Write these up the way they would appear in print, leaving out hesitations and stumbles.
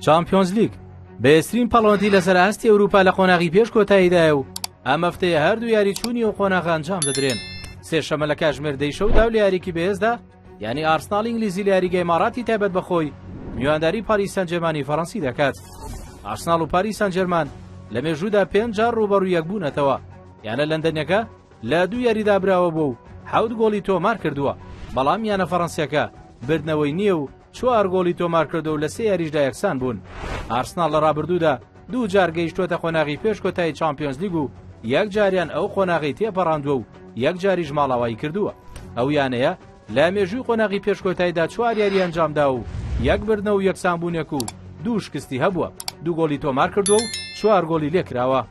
چامپیۆنز لیگ بەهێزترین پەڵەوەندی لەسەر ئاستی ئەوروپا لە قۆناغی پێش کۆتاییدایە و ئەم هەفتەیە هەردوو یاریچوونی و قۆناغ ئەنجام دەدرێن. سێشەمە لە کاتژمێر 10 شەودا و لە یاریکی بەهێزدا یعنی ئارسناڵ ئینگلیزی لە یاریگای ئیماراتی تایبەت بەخۆی میوانداری پاریس سەن ژێرمانی فەڕەنسی دەکات. ئارسناڵ و پاریس سەن ژێرمان لە مێژوودا 5 جار ڕوبەڕوو یەک بوونەتەوە، یانە لەندەنیەکە لە دوو یاریدا براوە بوو و 7 گۆڵی تۆمار کردووە، بەڵام یانە فەڕەنسیەکە بردنەوەی نییە و 4 گۆڵی تۆمار کردو و لە سێ یاریشدا یەکسان بوون. ئارسناڵ لە ڕابردوودا 2 جار گەیشتووەتە قۆناغی پێش کۆتایی چامپیۆنز لیگ و 1 جاریان ئەو قۆناغی تێپەڕاندووە و 1 جاریش ماڵاوایی کردووە. ئەو یانەیە لە مێژووی قۆناغی پێش کۆتاییدا 4 یاری ئەنجامدا و 1 بردنە و یەکسانبوونێک و 2 شکستی هەبووە، 2 گۆڵی تۆمار کردووە و 4 گۆڵی لێکراوە.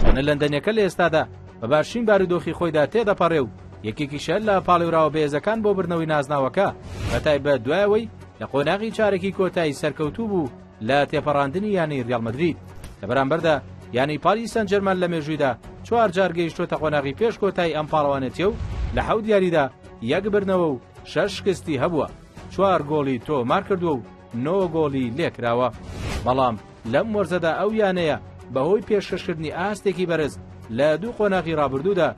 ئەنە لەندەنیەکە لە ئێستادا بە باشترین بارودۆخی خۆیدا تێدەپەڕێ و یەکێکیشە لە پاڵێوراوە بەهێزەکان بۆ بردنەوەی نازناوەکە، بەتایبەت دوایەوەی لە قۆناغی چارەکی کۆتایی سەرکەوتوو بوو لە تێپەڕاندنی یانی ریال مەدرید. لە بەرامبەردا یانی پاریس سەن ژێرمان لە مێژوویدا 4 جار گەیشتووەتە قۆناغی پێش کۆتایی ئەم پاڵەوانێتیە و لە 7 یاریدا 1 بردنەوە و 6 شکستی هەبووە، 4 گۆڵی تۆمار کردووە و 9 گۆڵی لێکراوە. بەڵام لەم وەرزەدا ئەو یانەیە بەهۆی پێشکەشکردنی ئاستێکی بەرز لە دوو قۆناغی ڕابردوودا،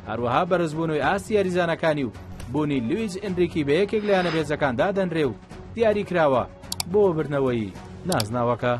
هەروەها بەرزبوونەوەی ئاستی یاریزانەکانی و بوونی لویز ئەنریکی بە یەکێک لە یانە بێزەکاندا دەنرێ و دیاری کراوە بۆ بردنەوەی نازناوەکە.